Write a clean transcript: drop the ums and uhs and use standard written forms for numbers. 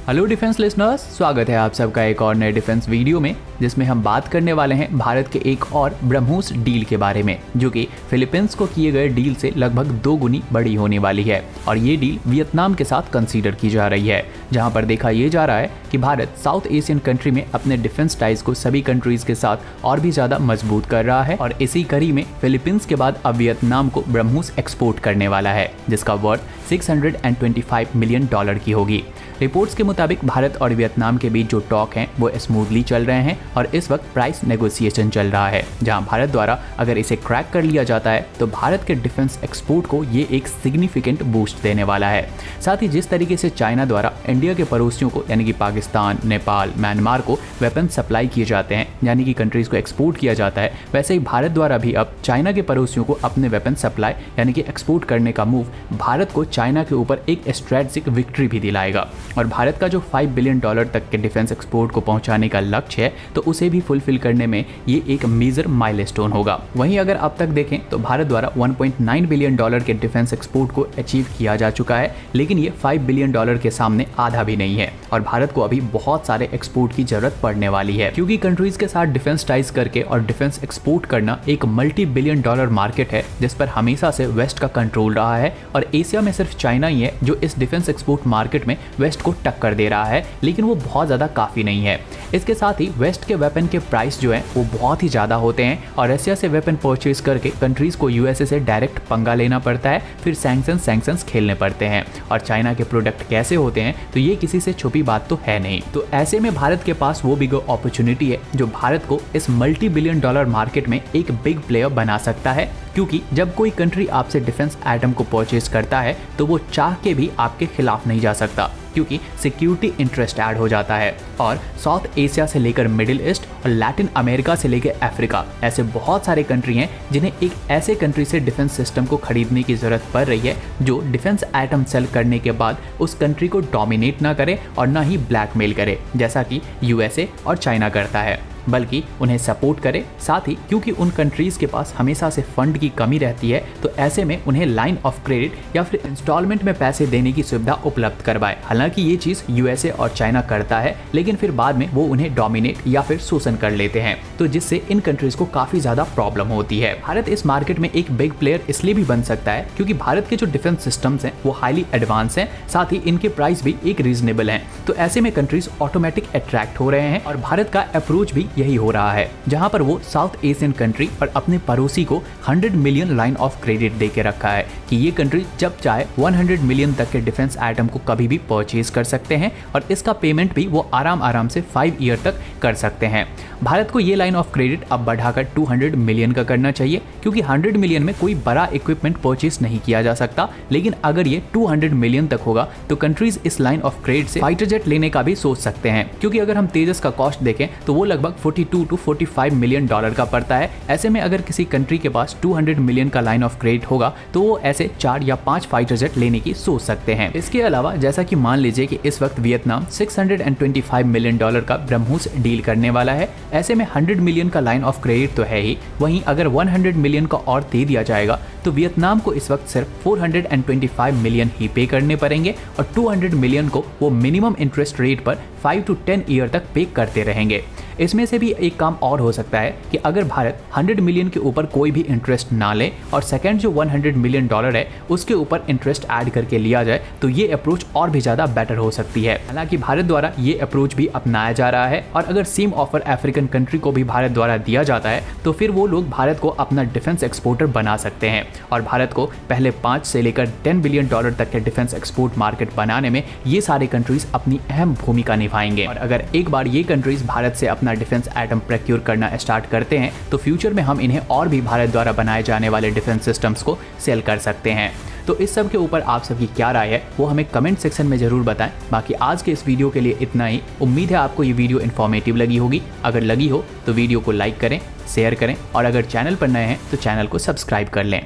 Hello defence listeners, स्वागत है आप सबका एक और नए डिफेंस वीडियो में, जिसमें हम बात करने वाले हैं भारत के एक और ब्रह्मोस डील के बारे में, जो कि फिलीपींस को किए गए डील से लगभग 2 गुनी बड़ी होने वाली है। और ये डील वियतनाम के साथ कंसीडर की जा रही है, जहां पर देखा यह जा रहा है कि भारत साउथ एशियन कंट्री में अपने डिफेंस टाइज को सभी कंट्रीज के साथ और भी ज्यादा मजबूत कर रहा है। और इसी कड़ी में फिलीपींस के बाद अब वियतनाम को ब्रह्मोस एक्सपोर्ट करने वाला है, जिसका वर्थ $625 मिलियन की होगी। रिपोर्ट्स के मुताबिक भारत और वियतनाम के बीच जो टॉक हैं वो स्मूथली चल रहे हैं और इस वक्त प्राइस नेगोशिएशन चल रहा है, जहां भारत द्वारा अगर इसे क्रैक कर लिया जाता है तो भारत के डिफेंस एक्सपोर्ट को ये एक सिग्निफिकेंट बूस्ट देने वाला है। साथ ही जिस तरीके से चाइना द्वारा इंडिया के पड़ोसियों को यानी कि पाकिस्तान, नेपाल, म्यांमार को वेपन सप्लाई किए जाते हैं, यानी कि कंट्रीज को एक्सपोर्ट किया जाता है, वैसे ही भारत द्वारा भी अब चाइना के पड़ोसियों को अपने वेपन सप्लाई यानी कि एक्सपोर्ट करने का मूव भारत को चाइना के ऊपर एक स्ट्रेटेजिक विक्ट्री भी दिलाएगा। और भारत का जो $5 बिलियन तक के डिफेंस एक्सपोर्ट को पहुंचाने का लक्ष्य है, तो उसे भी फुलफिल करने में ये एक मेजर माइलस्टोन होगा। वहीं अगर अब तक देखें तो भारत द्वारा $1.9 बिलियन के डिफेंस एक्सपोर्ट को अचीव किया जा चुका है, लेकिन ये $5 बिलियन के सामने आधा भी नहीं है। और भारत को अभी बहुत सारे एक्सपोर्ट की जरूरत पड़ने वाली है, क्योंकि कंट्रीज के साथ डिफेंस टाइज करके और डिफेंस एक्सपोर्ट करना एक $multi-billion मार्केट है, जिस पर हमेशा से वेस्ट का कंट्रोल रहा है। और एशिया में सिर्फ चाइना ही है जो इस डिफेंस एक्सपोर्ट मार्केट में वेस्ट को टक्कर दे रहा है, लेकिन वो बहुत ज़्यादा काफ़ी नहीं है। इसके साथ ही वेस्ट के वेपन के प्राइस जो हैं वो बहुत ही ज़्यादा होते हैं और रशिया से वेपन परचेज करके कंट्रीज़ को यूएसए से डायरेक्ट पंगा लेना पड़ता है, फिर सैंक्शंस खेलने पड़ते हैं। और चाइना के प्रोडक्ट कैसे होते हैं तो ये किसी से छुपी बात तो है नहीं। तो ऐसे में भारत के पास वो बिग अपॉर्चुनिटी है जो भारत को इस $multi-billion मार्केट में एक बिग प्लेयर बना सकता है, क्योंकि जब कोई कंट्री आपसे डिफेंस आइटम को परचेज करता है तो वो चाह के भी आपके खिलाफ नहीं जा सकता, क्योंकि सिक्योरिटी इंटरेस्ट ऐड हो जाता है। और साउथ एशिया से लेकर मिडिल ईस्ट और लैटिन अमेरिका से लेकर अफ्रीका, ऐसे बहुत सारे कंट्री हैं जिन्हें एक ऐसे कंट्री से डिफेंस सिस्टम को खरीदने की जरूरत पड़ रही है जो डिफेंस आइटम सेल करने के बाद उस कंट्री को डोमिनेट ना करे और ना ही ब्लैकमेल करे, जैसा कि यूएसए और चाइना करता है, बल्कि उन्हें सपोर्ट करे। साथ ही क्योंकि उन कंट्रीज के पास हमेशा से फंड की कमी रहती है, तो ऐसे में उन्हें लाइन ऑफ क्रेडिट या फिर इंस्टॉलमेंट में पैसे देने की सुविधा उपलब्ध करवाए। हालांकि ये चीज यूएसए और चाइना करता है, लेकिन फिर बाद में वो उन्हें डोमिनेट या फिर शोषण कर लेते हैं, तो जिससे इन कंट्रीज को काफी ज्यादा प्रॉब्लम होती है। भारत इस मार्केट में एक बिग प्लेयर इसलिए भी बन सकता है क्योंकि भारत के जो डिफेंस सिस्टम्स हैं वो हाईली एडवांस हैं, साथ ही इनके प्राइस भी एक रीजनेबल हैं। तो ऐसे में कंट्रीज ऑटोमेटिक अट्रैक्ट हो रहे हैं और भारत का अप्रोच भी यही हो रहा है, जहां पर वो साउथ एशियन कंट्री और अपने पड़ोसी को 100 मिलियन लाइन ऑफ क्रेडिट दे के रखा है कि ये कंट्री जब चाहे 100 मिलियन तक के डिफेंस आइटम को कभी भी परचेज कर सकते हैं और इसका पेमेंट भी वो आराम से 5 ईयर तक कर सकते हैं। भारत को ये लाइन ऑफ क्रेडिट अब बढ़ाकर 200 मिलियन का करना चाहिए, क्योंकि 100 मिलियन में कोई बड़ा इक्विपमेंट परचेज नहीं किया जा सकता, लेकिन अगर ये 200 मिलियन तक होगा तो कंट्रीज इस लाइन ऑफ क्रेडिट से फाइटर जेट लेने का भी सोच सकते हैं, क्योंकि अगर हम तेजस का कॉस्ट देखें तो वो लगभग 42 to 45 मिलियन डॉलर का पड़ता है। ऐसे में अगर किसी कंट्री के पास 200 मिलियन का लाइन ऑफ क्रेडिट होगा तो वो ऐसे 4 या 5 फाइटर जेट लेने की सोच सकते हैं। इसके अलावा जैसा कि मान लीजिए कि इस वक्त वियतनाम $625 मिलियन का ब्रह्मोस डील करने वाला है, ऐसे में 100 मिलियन का लाइन ऑफ क्रेडिट तो है ही, वहीं अगर 100 मिलियन का और दे दिया जाएगा तो वियतनाम को इस वक्त सिर्फ 425 मिलियन ही पे करने पड़ेंगे और 200 मिलियन को वो मिनिमम इंटरेस्ट रेट पर 5 to 10 ईयर तक पे करते रहेंगे। इसमें से भी एक काम और हो सकता है कि अगर भारत 100 मिलियन के ऊपर कोई भी इंटरेस्ट ना ले और सेकंड जो $100 मिलियन है उसके ऊपर इंटरेस्ट ऐड करके लिया जाए, तो ये अप्रोच और भी ज़्यादा बेटर हो सकती है। हालांकि भारत द्वारा ये अप्रोच भी अपनाया जा रहा है और अगर सेम ऑफर अफ्रीकन कंट्री को भी भारत द्वारा दिया जाता है तो फिर वो लोग भारत को अपना डिफेंस एक्सपोर्टर बना सकते हैं और भारत को पहले 5 से लेकर $10 बिलियन तक के डिफेंस एक्सपोर्ट मार्केट बनाने में ये सारे कंट्रीज अपनी अहम भूमिका निभाएंगे। और अगर एक बार ये कंट्रीज भारत से अपना डिफेंस आइटम प्रोक्योर करना स्टार्ट करते हैं तो फ्यूचर में हम इन्हें और भी भारत द्वारा बनाए जाने वाले डिफेंस सिस्टम्स को सेल कर सकते हैं। तो इस सब के ऊपर आप सबकी क्या राय है वो हमें कमेंट सेक्शन में जरूर बताएं। बाकी आज के इस वीडियो के लिए इतना ही। उम्मीद है आपको ये वीडियो इन्फॉर्मेटिव लगी होगी। अगर लगी हो तो वीडियो को लाइक करें, शेयर करें और अगर चैनल पर नए हैं तो चैनल को सब्सक्राइब कर लें।